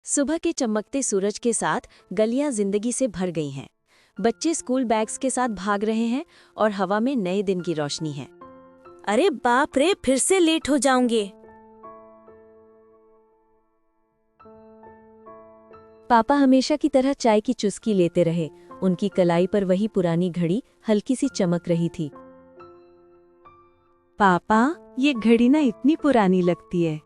सुबह के चमकते सूरज के साथ गलियां जिंदगी से भर गई हैं। बच्चे स्कूल बैग्स के साथ भाग रहे हैं और हवा में नए दिन की रोशनी है। अरे बाप रे, फिर से लेट हो जाऊंगे। पापा हमेशा की तरह चाय की चुस्की लेते रहे। उनकी कलाई पर वही पुरानी घड़ी हल्की सी चमक रही थी। पापा, ये घड़ी ना इतनी पुरानी लगती है।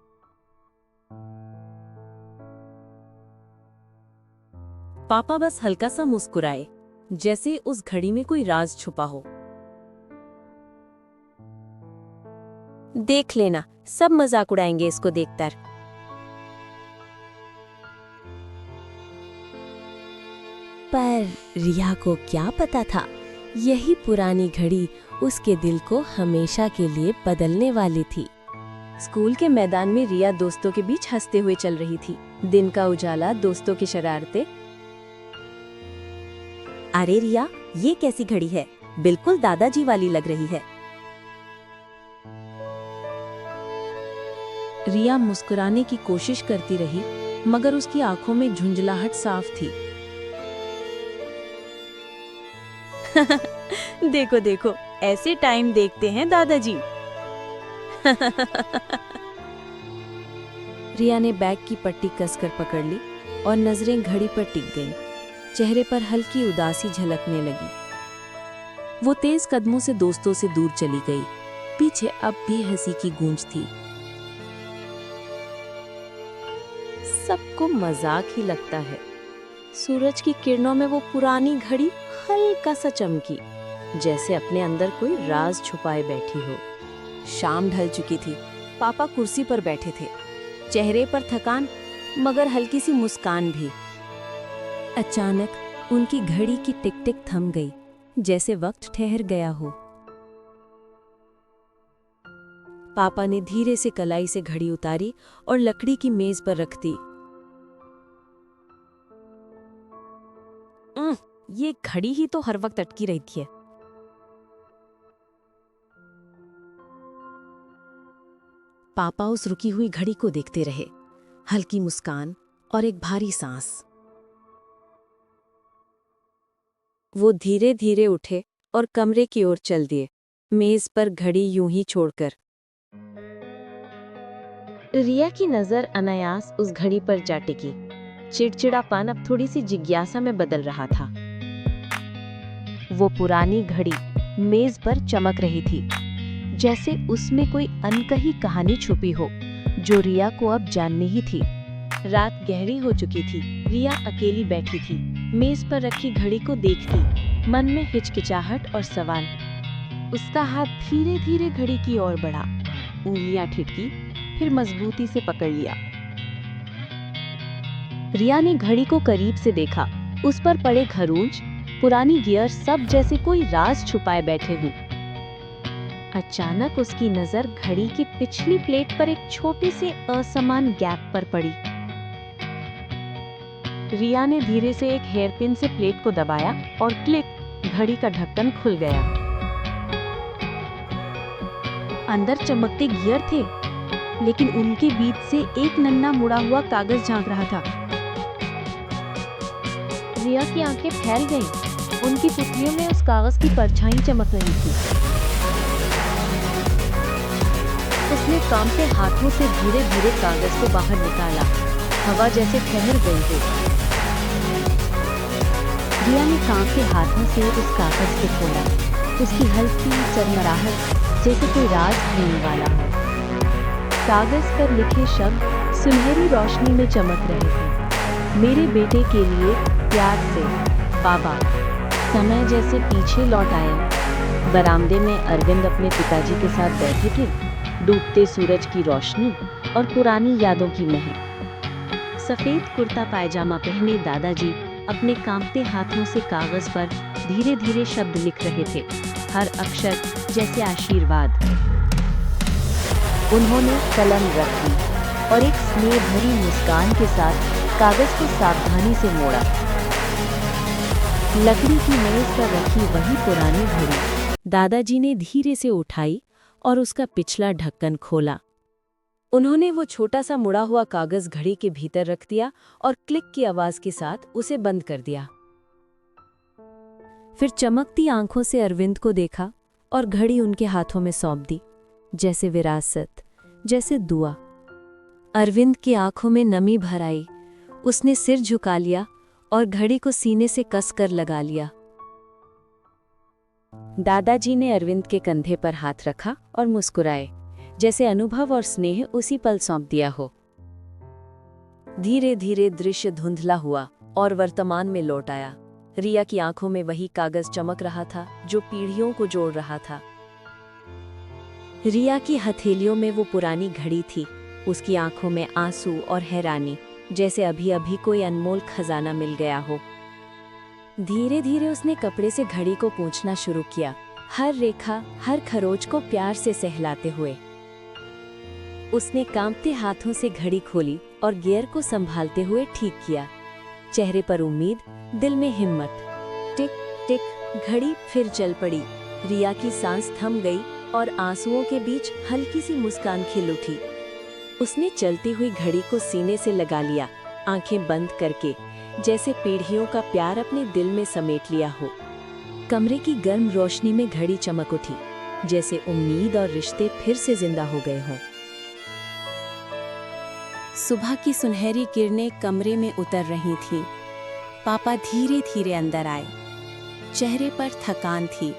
पापा बस हल्का सा मुस्कुराए, जैसे उस घड़ी में कोई राज छुपा हो। देख लेना, सब मजाक उड़ाएंगे इसको देखकर। पर रिया को क्या पता था, यही पुरानी घड़ी उसके दिल को हमेशा के लिए बदलने वाली थी। स्कूल के मैदान में रिया दोस्तों के बीच हंसते हुए चल रही थी। दिन का उजाला, दोस्तों की शरारतें। अरे रिया, ये कैसी घड़ी है? बिल्कुल दादाजी वाली लग रही है। रिया मुस्कुराने की कोशिश करती रही, मगर उसकी आंखों में झुंझलाहट साफ थी। देखो देखो, ऐसे टाइम देखते हैं दादाजी। रिया ने बैग की पट्टी कसकर पकड़ ली और नजरें घड़ी पर टिक गईं। चेहरे पर हल्की उदासी झलकने लगी। वो तेज कदमों से दोस्तों से दूर चली गई। पीछे अब भी हंसी की गूंज थी। सबको मजाक ही लगता है। सूरज की किरणों में वो पुरानी घड़ी हल्का सा चमकी, जैसे अपने अंदर कोई राज छुपाए बैठी हो। शाम ढल चुकी थी। पापा कुर्सी पर बैठे थे, चेहरे पर थकान मगर हल्की सी मुस्कान भी। अचानक उनकी घड़ी की टिक टिक थम गई, जैसे वक्त ठहर गया हो। पापा ने धीरे से कलाई से घड़ी उतारी और लकड़ी की मेज पर रख दी। ये घड़ी ही तो हर वक्त अटकी रहती है। पापा उस रुकी हुई घड़ी को देखते रहे, हल्की मुस्कान और एक भारी सांस। वो धीरे धीरे उठे और कमरे की ओर चल दिए, मेज पर घड़ी यूं ही छोड़कर। रिया की नजर अनायास उस घड़ी पर जा टिकी। चिड़चिड़ापन अब थोड़ी सी जिज्ञासा में बदल रहा था। वो पुरानी घड़ी मेज पर चमक रही थी, जैसे उसमें कोई अनकही कहानी छुपी हो, जो रिया को अब जाननी ही थी। रात गहरी हो चुकी थी। रिया अकेली बैठी थी, मेज पर रखी घड़ी को देखती, मन में हिचकिचाहट और सवाल। उसका हाथ धीरे धीरे घड़ी की ओर बढ़ा, उंगलियां ठिठकी, फिर मजबूती से पकड़ लिया। रिया ने घड़ी को करीब से देखा। उस पर पड़े खरोंच, पुरानी गियर, सब जैसे कोई राज छुपाए बैठे हों। अचानक उसकी नजर घड़ी की पिछली प्लेट पर एक छोटे से असमान गैप पर पड़ी। रिया ने धीरे से एक हेयरपिन से प्लेट को दबाया और क्लिक, घड़ी का ढक्कन खुल गया। अंदर चमकते गियर थे, लेकिन उनके बीच से एक नन्हा मुड़ा हुआ कागज झांक रहा था। रिया की आंखें फैल गईं। उनकी पुतलियों में उस कागज की परछाई चमक रही थी। उसने कांपते हाथों से धीरे धीरे कागज को बाहर निकाला। हवा जैसे ठहर गई थी। रिया ने कांपते हाथों से उस कागज को खोला। उसकी हल्की चरमराहट, जैसे कोई राज खुलने वाला हो। कागज पर लिखे शब्द सुनहरी रोशनी में चमक रहे थे। मेरे बेटे के लिए प्यार से, बाबा। समय जैसे पीछे लौट आया। बरामदे में अरविंद अपने पिताजी के साथ बैठे थे, डूबते सूरज की रोशनी और पुरानी यादों की महक। सफेद कुर्ता पायजामा पहने दादाजी अपने कांपते हाथों से कागज पर धीरे धीरे शब्द लिख रहे थे, हर अक्षर जैसे आशीर्वाद। उन्होंने कलम रख दी और एक स्नेह भरी मुस्कान के साथ कागज को सावधानी से मोड़ा। लकड़ी की मेज पर रखी वही पुरानी घड़ी दादाजी ने धीरे से उठाई और उसका पिछला ढक्कन खोला। उन्होंने वो छोटा सा मुड़ा हुआ कागज घड़ी के भीतर रख दिया और क्लिक की आवाज के साथ उसे बंद कर दिया। फिर चमकती आंखों से अरविंद को देखा और घड़ी उनके हाथों में सौंप दी, जैसे विरासत, जैसे दुआ। अरविंद की आंखों में नमी भर आई। उसने सिर झुका लिया और घड़ी को सीने से कसकर लगा लिया। दादाजी ने अरविंद के कंधे पर हाथ रखा और मुस्कुराए, जैसे अनुभव और स्नेह उसी पल सौंप दिया हो। धीरे धीरे दृश्य धुंधला हुआ और वर्तमान में लौट आया। रिया की आंखों में वही कागज चमक रहा था जो पीढ़ियों को जोड़ रहा था। रिया की हथेलियों में वो पुरानी घड़ी थी, उसकी आंखों में आंसू और हैरानी, जैसे अभी अभी कोई अनमोल खजाना मिल गया हो। धीरे धीरे उसने कपड़े से घड़ी को पोंछना शुरू किया, हर रेखा, हर खरोच को प्यार से सहलाते हुए। उसने कांपते हाथों से घड़ी खोली और गियर को संभालते हुए ठीक किया। चेहरे पर उम्मीद, दिल में हिम्मत। टिक टिक घड़ी फिर चल पड़ी। रिया की सांस थम गई और आंसुओं के बीच हल्की सी मुस्कान खिल उठी। उसने चलती हुई घड़ी को सीने से लगा लिया, आंखें बंद करके, जैसे पीढ़ियों का प्यार अपने दिल में समेट लिया हो। कमरे की गर्म रोशनी में घड़ी चमक उठी, जैसे उम्मीद और रिश्ते फिर से जिंदा हो गए हों। सुबह की सुनहरी किरणें कमरे में उतर रही थीं। पापा धीरे धीरे अंदर आए। चेहरे पर थकान थी,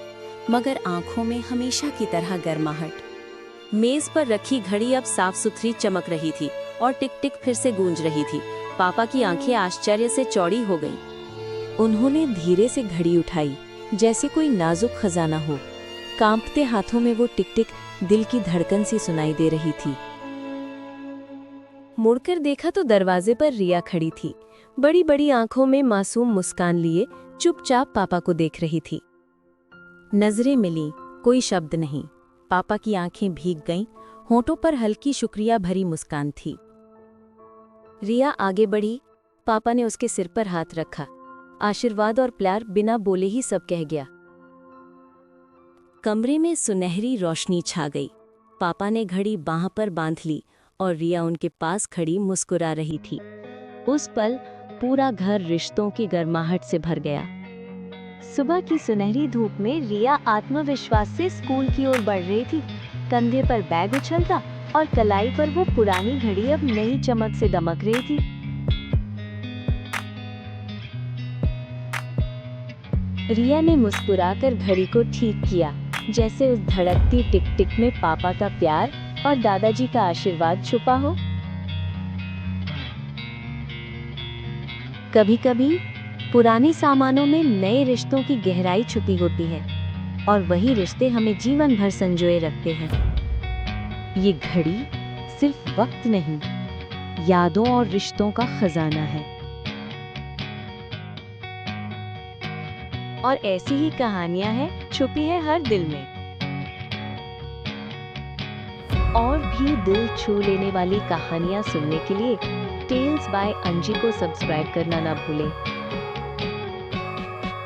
मगर आंखों में हमेशा की तरह गर्माहट। मेज पर रखी घड़ी अब साफ सुथरी चमक रही थी और टिक टिक फिर से गूंज रही थी। पापा की आंखें आश्चर्य से चौड़ी हो गईं। उन्होंने धीरे से घड़ी उठाई, जैसे कोई नाजुक खजाना हो। कांपते हाथों में वो टिक टिक दिल की धड़कन सी सुनाई दे रही थी। मुड़कर देखा तो दरवाजे पर रिया खड़ी थी, बड़ी बड़ी आंखों में मासूम मुस्कान लिए चुपचाप पापा को देख रही थी। नजरें मिली, कोई शब्द नहीं। पापा की आंखें भीग गईं, होंठों पर हल्की शुक्रिया भरी मुस्कान थी। रिया आगे बढ़ी, पापा ने उसके सिर पर हाथ रखा। आशीर्वाद और प्यार बिना बोले ही सब कह गया। कमरे में सुनहरी रोशनी छा गई। पापा ने घड़ी बांह पर बांध ली और रिया उनके पास खड़ी मुस्कुरा रही थी। उस पल पूरा घर रिश्तों की गर्माहट से भर गया। सुबह की सुनहरी धूप में रिया आत्मविश्वास से स्कूल की ओर बढ़ रही थी। कंधे पर बैग उछलता और कलाई पर वो पुरानी घड़ी अब नई चमक से दमक रही थी। रिया ने मुस्कुराकर घड़ी को ठीक किया, जैसे उस धड़कती टिक टिक में पापा का प्यार और दादाजी का आशीर्वाद छुपा हो। कभी-कभी पुराने सामानों में नए रिश्तों की गहराई छुपी होती है और वही रिश्ते हमें जीवन भर संजोए रखते हैं। ये घड़ी सिर्फ वक्त नहीं, यादों और रिश्तों का खजाना है। और ऐसी ही कहानियां हैं छुपी है हर दिल में। और भी दिल छू लेने वाली कहानियां सुनने के लिए टेल्स बाय अंजी को सब्सक्राइब करना ना भूलें।